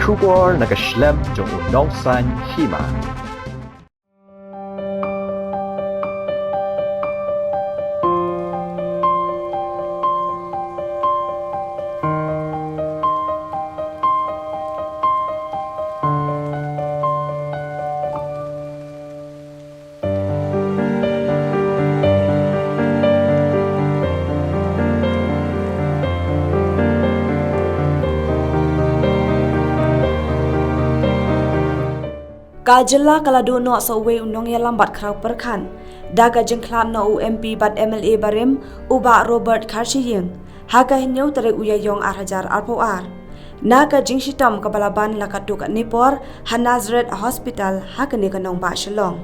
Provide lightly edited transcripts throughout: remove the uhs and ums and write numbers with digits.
Kubor Nongïalam jong Nongsan Hima. Kajela kaladu no sawe Nongïalam bat krau perkan daga jeng Khlad no UMP bat MLA barim uba Robert Karchiyeng haka hinyau tere uyayong arhajar arpoar Naka jing shitam kabalaban lakatuk nipor Hanazret Hospital haka ni kanong ba shalong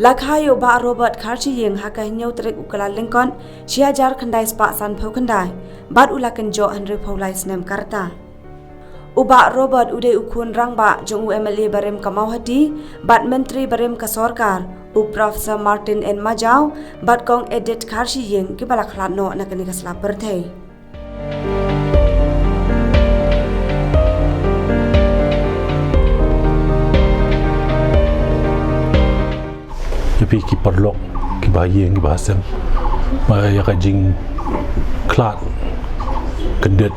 Lakhayo ba Robert Karchiyeng haka hinyau tere ukala Lincoln siajar kandai spa san phau kandai bat ulakan jo Henry Paulai snem karta Uba Robert ude ukun rang ba jong UMLA barim kamau hati bat menteri barim ka Sorkar Professor Martin N Majau bat kong edit Karchiyeng ki bala Khlad no nakani kasla perthei Tapi ki perlok ki bayeng ki basem ba ya ka jing Khlad kendet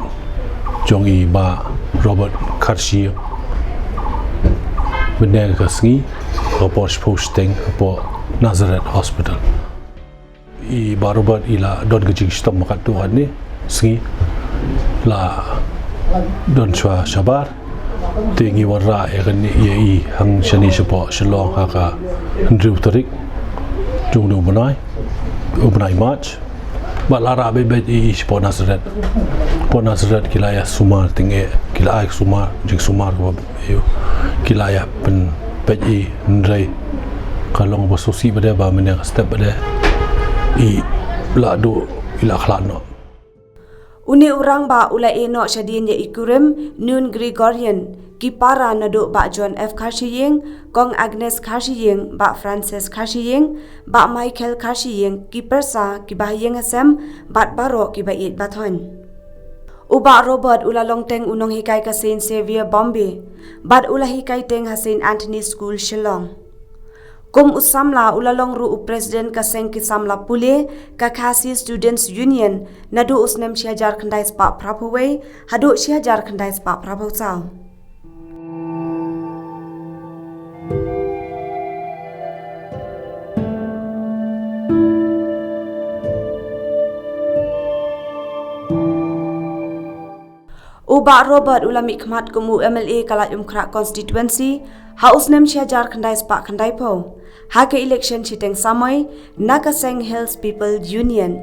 jong i ba Robert Karchiyeng benar ke sengi report posting report Nazareth Hospital i ba Robert ila don ke jing stom makat tu kan ni sengi la don chwa shabar tingi warra e kan ni i hang shani support shalong ha ka ndru tarik jong do bunai march ba lara be i support Nazareth kilaya sumar tinggi kila ai sumar jing sumar ko yo kilaya pen pei Tynrai kalong bososi bade ba mene step bade i la do ila Khlad no Uni urang ba ula eno shadin ya ikurem Nun Gregorian ki para nado ba John F Karchiyeng kong Agnes Karchiyeng ba Francis Karchiyeng ba Michael Karchiyeng ki persa ki bahayeng asem bat baro ki ba it bathon Uba Robert ula longteng unong hikai ka Saint Xavier Bombay bat ula hikai teng ha Saint Anthony School Shillong Kum usamla ulalong ru President ka seng kisamla pule ka Khasi Students Union nadu usnem siajar khandai spa prapuwe hadu siajar khandai spa prapuchau Uba Robert ulami khmat kumu MLA kala umkhra constituency ha usnem siajar khandai spa khandai pho ha ke election chiteng samai Naka Seng Hills People Union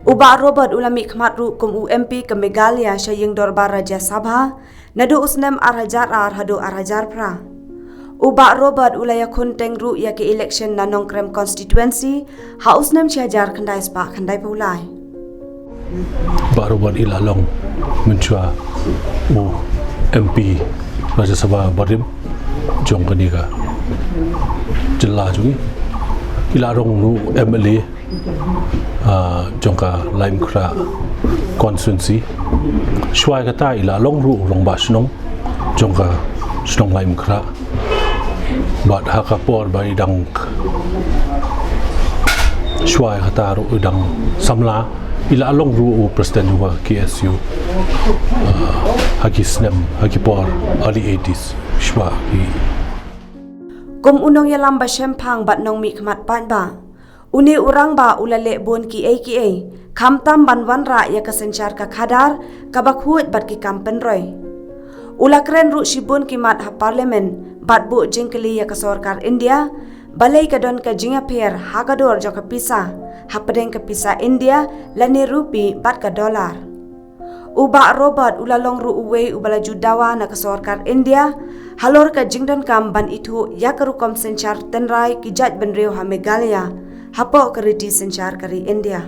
Uba Robert ulami khmat ru kum UMP ke Meghalaya Shayeng Dorbar Raja Sabha nadu usnem arhajar hadu arhajar pra Uba Robert ulaya kunteng ru ya ke election nanong krem constituency ha usnem siajar khandai spa khandai pho lai Robert ilalong menchua MP Raja Sabha barim jong kanika jela jungi ilarong nu MLA jong ka laim kra constituency shwai kata ilalong ru rong ba snong jong ka snong laim kra bat hakapor ba idang shwai kata ru idang samla ila along ru president juga KSU haki snem haki por early 80s shwa Kum Nongïalam Bashemphang bat nong mi khmat pan ba uni urang ba ulale bon ki ai khamtam banwan ra ya ka Synshar ka khadar ka bakhut bat ki kampen roi ulakren ru shibun ki mat ha parliament bat bu jingkli ya ka Sorkar India balai ka don ka jinga pher hagador jo ka pisa hapadeng ka pisa India lani rupi bat ka dollar Uba Robert ulalong ru uwe ubalaju Dawa na ka Sorkar India halor ka jingdon kam ban Ithuh ya ka Rukom Synshar Tynrai ki jaj benreu ha Meghalaya hapo ka riti Synshar kari India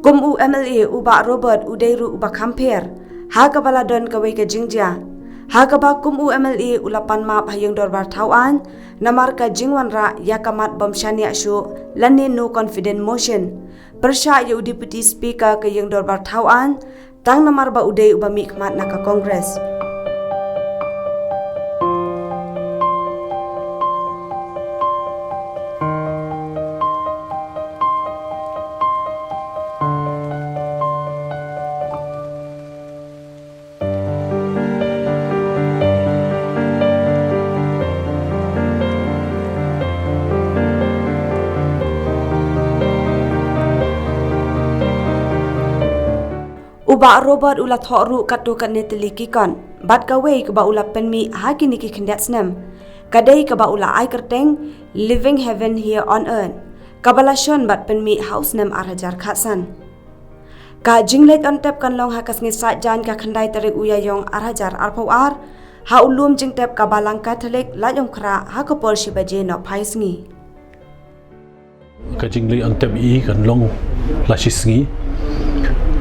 kum MLA Uba Robert udeiru uba khamper ha ka bala don ka wei ka jingja ha ka ba kum MLA ulapan map hayeng dorbar thawan namar ka jingwan ra ya kamat bomshania shu lani no confident motion persha ya deputy speaker ka yeng dorbar thawan tang namar ba udei uba mi khmat na ka Congress Uba Robert ula thoru katu kan neteliki kon. Bat kawei ke ba ula penmi hakini ki kendats nem. Kadai ke ba ula ai kerteng living heaven here on earth. Kabalashon bat penmi house nem arhajar khasan. Ka jinglet on tep kan long hakas ngisat jan ka khandai tarik uyayong arhajar arpau ar. Ha ulum jing tep kabalang Catholic lajong kra ha ko pol shibaje no phaisngi. Ka jinglet on tep I kan long lashisngi.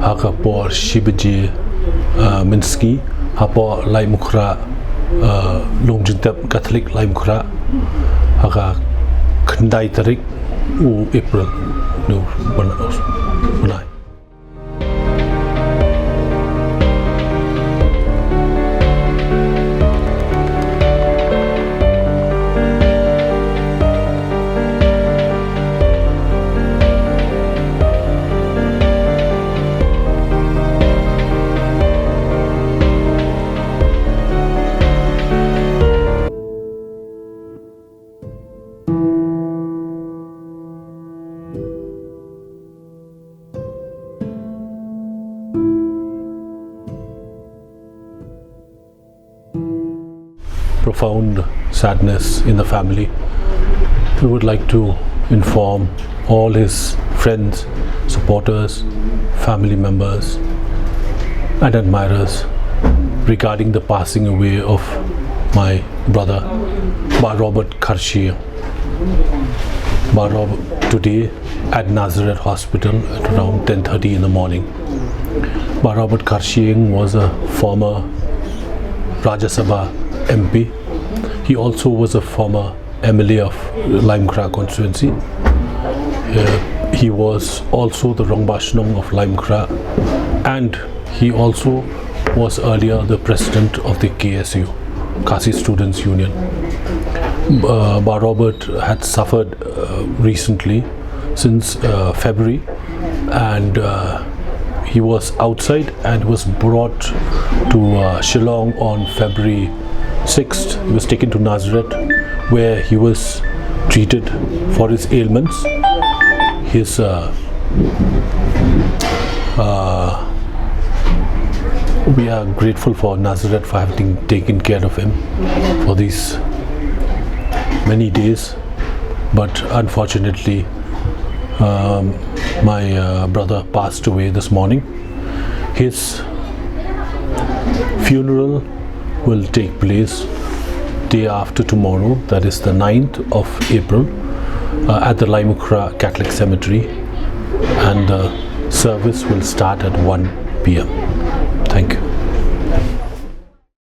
Ha ka por shibaje minski. Ha por lai mukra long jing tep Catholic lai mukra. Ha ka khandai tarik u April no banai. Profound sadness in the family. We would like to inform all his friends, supporters, family members and admirers regarding the passing away of my brother Robert Kharshia. Today at Nazareth Hospital at around 10:30 in the morning. Robert Kharshia was a former Rajya Sabha MP. He also was a former MLA of Limekra constituency. He was also the Rongbashnong of Limekra, and he also was earlier the president of the KSU, Kasi Students Union. Robert had suffered recently since February, and he was outside and was brought to Shillong on February 6th. He was taken to Nazareth, where he was treated for his ailments. We are grateful for Nazareth for having taken care of him for these many days, but unfortunately my brother passed away this morning. His funeral will take place day after tomorrow, that is the 9th of April, at the Limekra Catholic Cemetery, and the service will start at 1 p.m. Thank you.